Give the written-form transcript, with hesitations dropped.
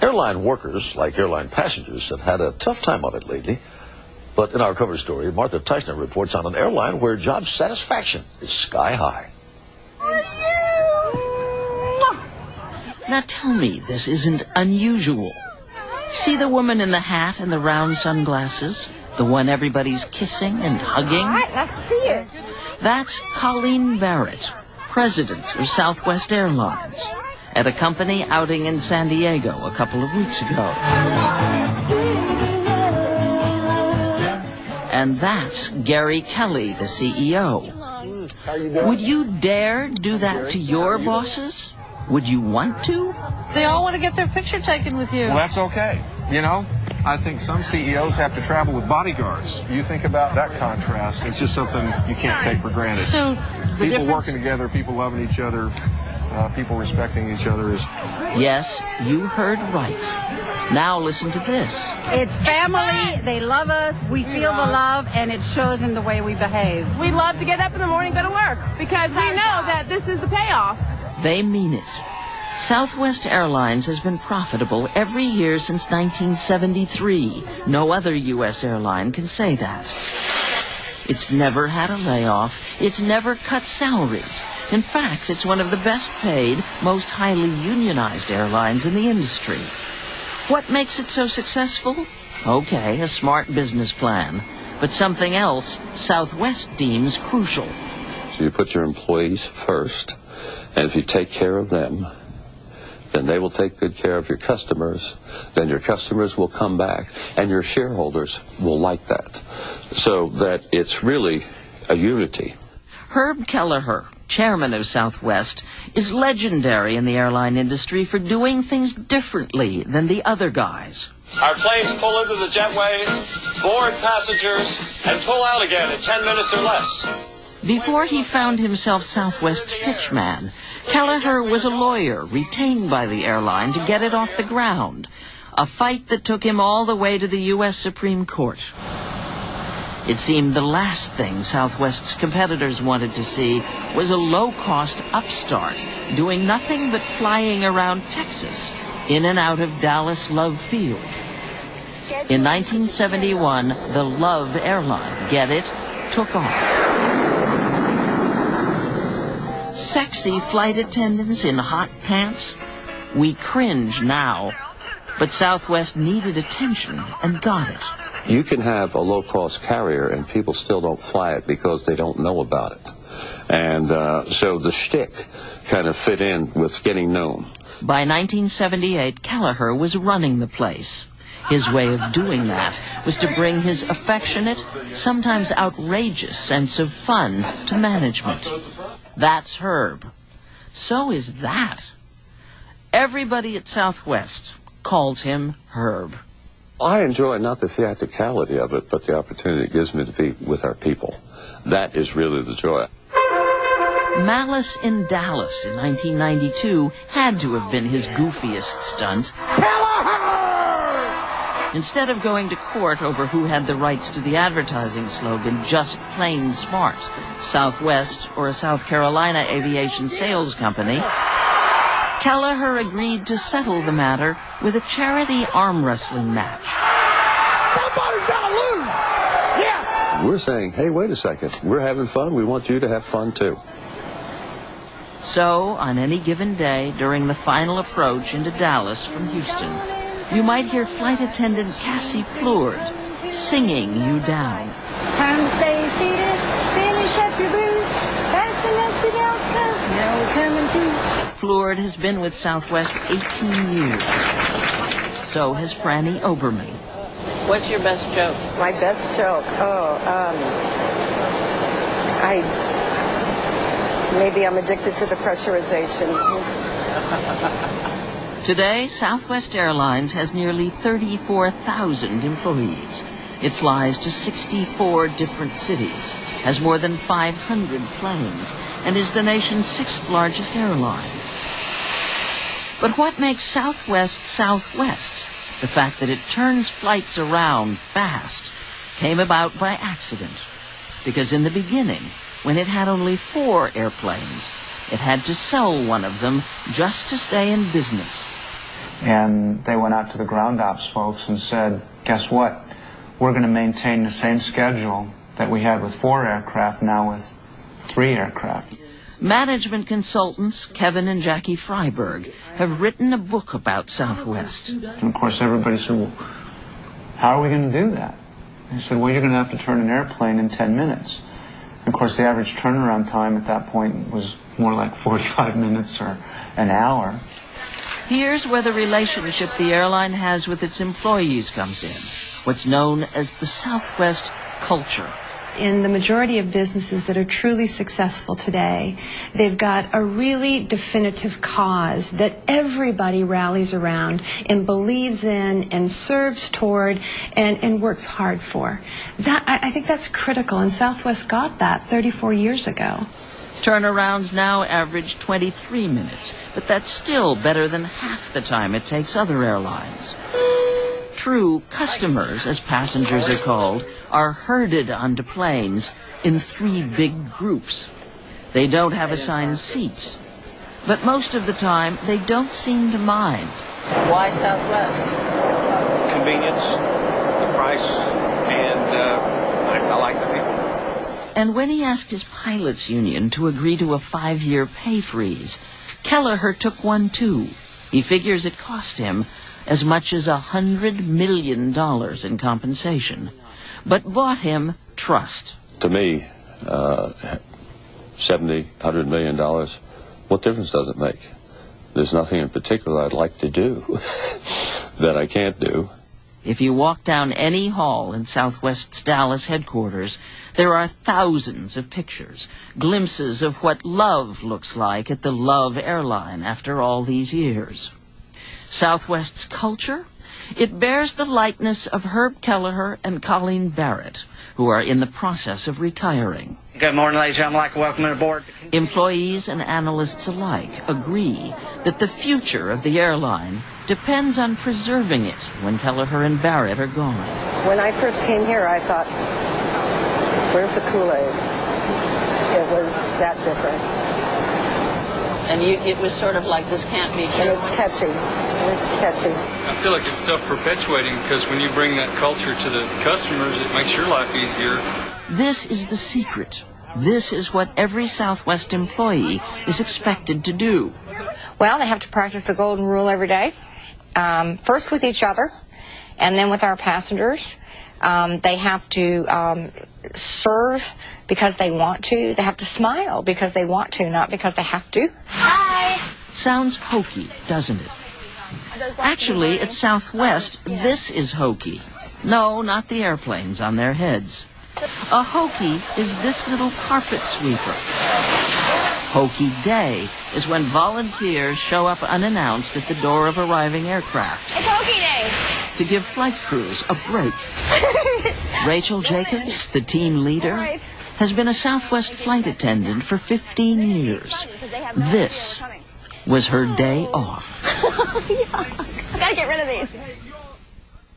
Airline workers, like airline passengers, have had a tough time of it lately. But in our cover story, Martha Teichner reports on an airline where job satisfaction is sky high. Now tell me this isn't unusual. See the woman in the hat and the round sunglasses? The one everybody's kissing and hugging? All right, let's see it. That's Colleen Barrett, president of Southwest Airlines, at a company outing in San Diego a couple of weeks ago. And that's Gary Kelly, the CEO. Would you dare do that to your bosses? Would you want to? They all want to get their picture taken with you. Well, that's okay. You know, I think some CEOs have to travel with bodyguards. You think about that contrast. It's just something you can't take for granted. So the people working together, people loving each other, people respecting each other is... Yes, you heard right. Now listen to this. It's family. They love us. We feel the love, and it shows in the way we behave. We love to get up in the morning and go to work because we know that this is the payoff. They mean it. Southwest Airlines has been profitable every year since 1973. No other U.S. airline can say that. It's never had a layoff. It's never cut salaries. In fact, it's one of the best paid, most highly unionized airlines in the industry. What makes it so successful? Okay, a smart business plan. But something else Southwest deems crucial. So you put your employees first, and if you take care of them, then they will take good care of your customers, then your customers will come back, and your shareholders will like that. So that it's really a unity. Herb Kelleher, chairman of Southwest, is legendary in the airline industry for doing things differently than the other guys. Our planes pull into the jetway, board passengers, and pull out again in 10 minutes or less. Before he found himself Southwest's pitchman, Kelleher was a lawyer retained by the airline to get it off the ground, a fight that took him all the way to the U.S. Supreme Court. It seemed the last thing Southwest's competitors wanted to see was a low-cost upstart doing nothing but flying around Texas, in and out of Dallas Love Field. In 1971, the Love airline, get it, took off. Sexy flight attendants in hot pants? We cringe now. But Southwest needed attention and got it. You can have a low-cost carrier and people still don't fly it because they don't know about it. And so the shtick kind of fit in with getting known. By 1978, Kelleher was running the place. His way of doing that was to bring his affectionate, sometimes outrageous sense of fun to management. That's Herb. So is that. Everybody at Southwest calls him Herb. I enjoy not the theatricality of it, but the opportunity it gives me to be with our people. That is really the joy. Malice in Dallas in 1992 had to have been his goofiest stunt. Instead of going to court over who had the rights to the advertising slogan, "Just Plain Smart," Southwest or a South Carolina aviation sales company, Kelleher agreed to settle the matter with a charity arm wrestling match. Somebody's got to lose! Yes! We're saying, hey, wait a second. We're having fun. We want you to have fun, too. So, on any given day during the final approach into Dallas from Houston, you might hear flight attendant Cassie Plourde singing you down. Time to stay seated, finish up your booze, fasten that seatbelt, 'cause now we're coming through. Plourde has been with Southwest 18 years. So has Franny Oberman. What's your best joke? My best joke? Maybe I'm addicted to the pressurization. Today, Southwest Airlines has nearly 34,000 employees. It flies to 64 different cities, has more than 500 planes, and is the nation's 6th largest airline. But what makes Southwest Southwest, the fact that it turns flights around fast, came about by accident. Because in the beginning, when it had only 4 airplanes, it had to sell one of them just to stay in business. And they went out to the ground ops folks and said, guess what? We're going to maintain the same schedule that we had with 4 aircraft, now with 3 aircraft. Management consultants Kevin and Jackie Freiberg have written a book about Southwest. And of course, everybody said, well, how are we going to do that? They said, well, you're going to have to turn an airplane in 10 minutes. And of course, the average turnaround time at that point was more like 45 minutes or an hour. Here's where the relationship the airline has with its employees comes in, what's known as the Southwest culture. In the majority of businesses that are truly successful today, they've got a really definitive cause that everybody rallies around and believes in and serves toward and works hard for. I think that's critical, and Southwest got that 34 years ago. Turnarounds now average 23 minutes, but that's still better than half the time it takes other airlines. True customers, as passengers are called, are herded onto planes in 3 big groups. They don't have assigned seats, but most of the time they don't seem to mind. Why Southwest? Convenience, the price, and I like the people. And when he asked his pilots' union to agree to a 5-year pay freeze, Kelleher took one too. He figures it cost him as much as $100 million in compensation, but bought him trust. To me, $70, $100 million, what difference does it make? There's nothing in particular I'd like to do that I can't do. If you walk down any hall in Southwest's Dallas headquarters, there are thousands of pictures, glimpses of what love looks like at the Love airline after all these years. Southwest's culture? It bears the likeness of Herb Kelleher and Colleen Barrett, who are in the process of retiring. Good morning, ladies and gentlemen. Welcome aboard. Employees and analysts alike agree that the future of the airline depends on preserving it when Kelleher and Barrett are gone. When I first came here, I thought, where's the Kool-Aid? It was that different. And it was sort of like, this can't be true. And it's catchy. It's catchy. I feel like it's self-perpetuating because when you bring that culture to the customers, it makes your life easier. This is the secret. This is what every Southwest employee is expected to do. Well, they have to practice the golden rule every day. First with each other, and then with our passengers. They have to serve because they want to. They have to smile because they want to, not because they have to. Hi! Sounds hokey, doesn't it? Actually, at Southwest, this is hokey. No, not the airplanes on their heads. A hokey is this little carpet sweeper. Hokey Day is when volunteers show up unannounced at the door of arriving aircraft. It's Pokey Day! To give flight crews a break. Rachel Jacobs, the team leader, has been a Southwest flight attendant for 15 years. This was her day off. Gotta get rid of these.